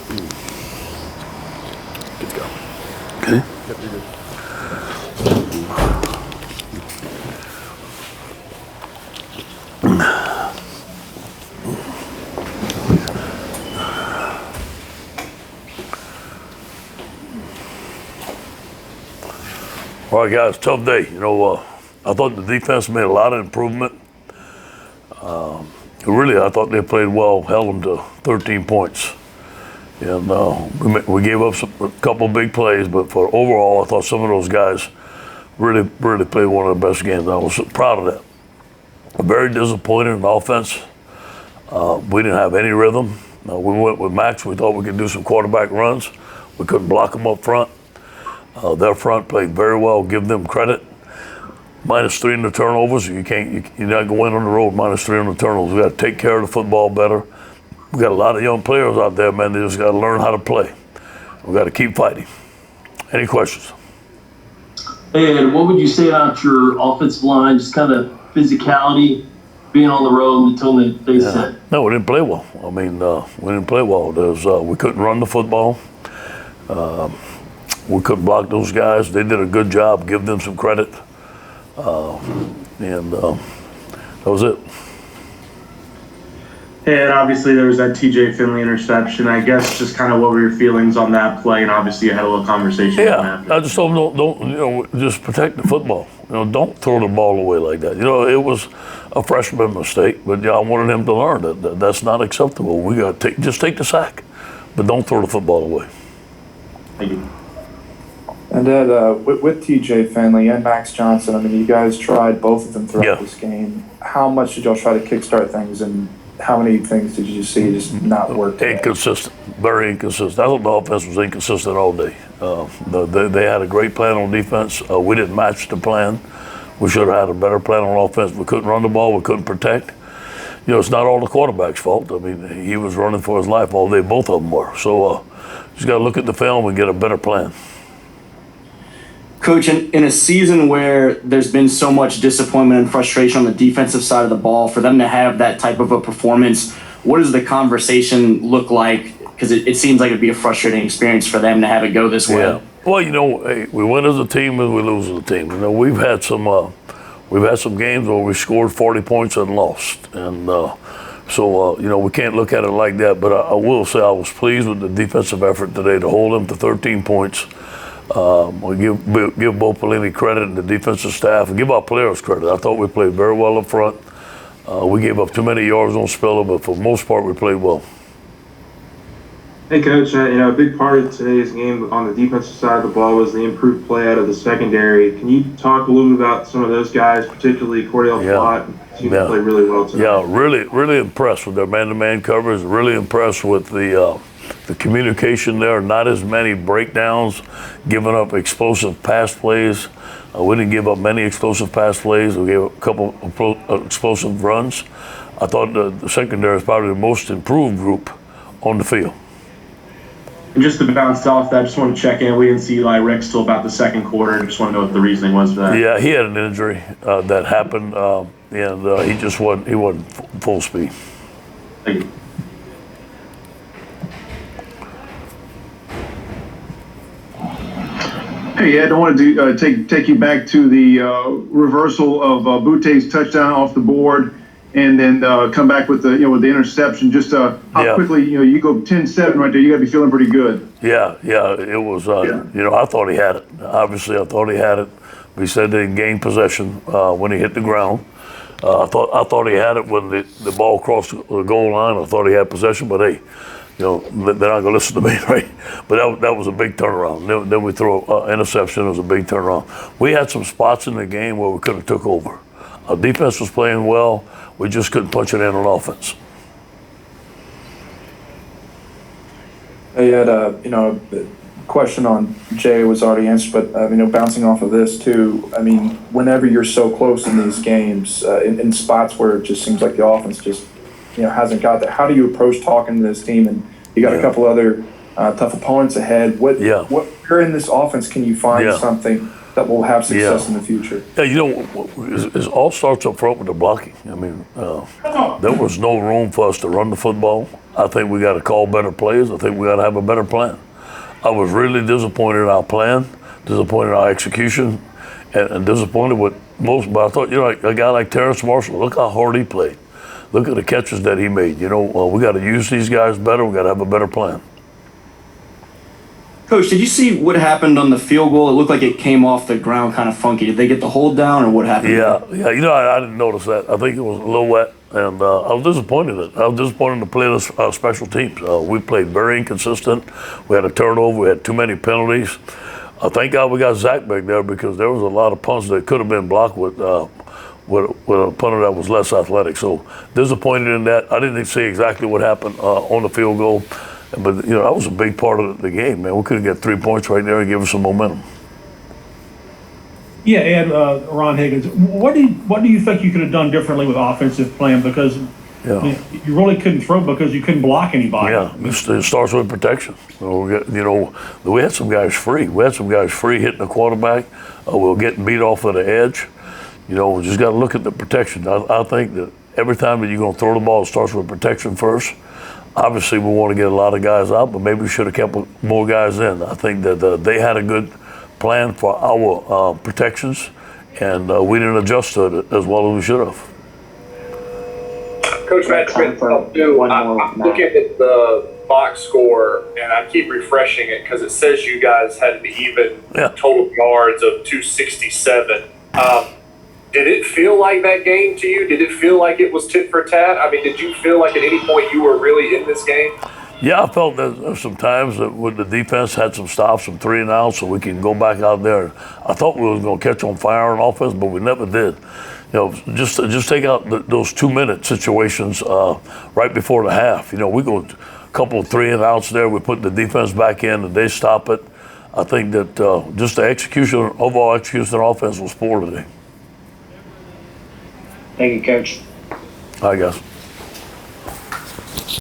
Good to go. Okay. Yep, you're good. All right, guys, tough day. I thought the defense made a lot of improvement. Really, I thought they played well, held them to 13 points. And we gave up a couple big plays, but for overall, I thought some of those guys really played one of the best games. I was proud of that. Very disappointed in offense. We didn't have any rhythm. We went with Max. We thought we could do some quarterback runs. We couldn't block them up front. Their front played very well. Give them credit. -3 in the turnovers. You're not going on the road -3 on the turnovers. We got to take care of the football better. We got a lot of young players out there, man. They just got to learn how to play. We got to keep fighting. Any questions? And what would you say about your offensive line? Just kind of physicality, being on the road until they set. No, we didn't play well. I mean, we didn't play well. We couldn't run the football. We couldn't block those guys. They did a good job. Give them some credit. And that was it. And obviously there was that TJ Finley interception. I guess just kind of what were your feelings on that play? And obviously you had a little conversation. Yeah, I just told them don't just protect the football. Don't throw the ball away like that. It was a freshman mistake, but I wanted him to learn that that's not acceptable. We got to just take the sack, but don't throw the football away. Thank you. And Ed, with TJ Finley and Max Johnson, I mean, you guys tried both of them throughout this game. How much did y'all try to kickstart things, and how many things did you see just not work today? Inconsistent, very inconsistent. I thought the offense was inconsistent all day. They had a great plan on defense. We didn't match the plan. We should have had a better plan on offense. We couldn't run the ball. We couldn't protect. It's not all the quarterback's fault. I mean, he was running for his life all day. Both of them were. So just got to look at the film and get a better plan. Coach, in a season where there's been so much disappointment and frustration on the defensive side of the ball, for them to have that type of a performance, what does the conversation look like? Because it seems like it'd be a frustrating experience for them to have it go this way. Yeah. Well, hey, we win as a team and we lose as a team. We've had some games where we scored 40 points and lost, and so we can't look at it like that. But I will say I was pleased with the defensive effort today to hold them to 13 points. We give Bo Pelini credit and the defensive staff, and give our players credit. I thought we played very well up front. We gave up too many yards on Spiller, but for the most part, we played well. Hey, Coach, a big part of today's game on the defensive side of the ball was the improved play out of the secondary. Can you talk a little bit about some of those guys, particularly Cordell Flott? Seemed to play really well tonight. Yeah, really impressed with their man-to-man coverage. Really impressed with the communication there. Not as many breakdowns, giving up explosive pass plays. We didn't give up many explosive pass plays. We gave up a couple of explosive runs. I thought the secondary is probably the most improved group on the field. And just to bounce off that, just want to check in. We didn't see Eli Ricks till about the second quarter, and just want to know what the reasoning was for that. Yeah, he had an injury that happened, and he wasn't full speed. Thank you. Hey, Ed, I wanted to take you back to the reversal of Butte's touchdown off the board, and then come back with the interception. Just how quickly you go 10-7 right there. You got to be feeling pretty good. Yeah, it was. I thought he had it. Obviously, I thought he had it. He said they gained possession when he hit the ground. I thought he had it when the ball crossed the goal line. I thought he had possession, but hey. They're not going to listen to me, right? But that was a big turnaround. Then we throw an interception. It was a big turnaround. We had some spots in the game where we could have took over. Our defense was playing well. We just couldn't punch it in on offense. Hey, Ed, the question on Jay was already answered, but bouncing off of this too. I mean, whenever you're so close in these games, in spots where it just seems like the offense just hasn't got that. How do you approach talking to this team? And you got a couple other tough opponents ahead. Where in this offense can you find something that will have success in the future? Yeah, it all starts up front with the blocking. I mean, there was no room for us to run the football. I think we got to call better plays. I think we got to have a better plan. I was really disappointed in our plan, disappointed in our execution, and disappointed with most. But I thought, like a guy like Terrence Marshall, look how hard he played. Look at the catches that he made. We got to use these guys better. We got to have a better plan. Coach, did you see what happened on the field goal? It looked like it came off the ground kind of funky. Did they get the hold down, or what happened? Yeah. I didn't notice that. I think it was a little wet, and I was disappointed. I was disappointed to play this special teams. We played very inconsistent. We had a turnover. We had too many penalties. Thank God we got Zach back there, because there was a lot of punts that could have been blocked with a punter that was less athletic. So disappointed in that. I didn't see exactly what happened on the field goal. But, that was a big part of the game, man. We could have got 3 points right there and give us some momentum. Yeah, Ed, Ron Higgins, what do you think you could have done differently with offensive plan? Because you really couldn't throw because you couldn't block anybody. Yeah, it starts with protection. We had some guys free. We had some guys free hitting the quarterback. We were getting beat off of the edge. We just got to look at the protection. I think that every time that you're going to throw the ball, it starts with protection first. Obviously, we want to get a lot of guys out, but maybe we should have kept more guys in. I think that they had a good plan for our protections, and we didn't adjust to it as well as we should have. Coach Matt Smith, I'm looking at the box score, and I keep refreshing it because it says you guys had an even total yards of 267. Did it feel like that game to you? Did it feel like it was tit for tat? I mean, did you feel like at any point you were really in this game? Yeah, I felt that some times that with the defense had some stops, some 3 and outs, so we can go back out there. I thought we were going to catch on fire on offense, but we never did. Just take out those 2-minute situations right before the half. We go a couple of 3 and outs there. We put the defense back in, and they stop it. I think that just the overall execution on offense was poor today. Thank you, Coach. I guess.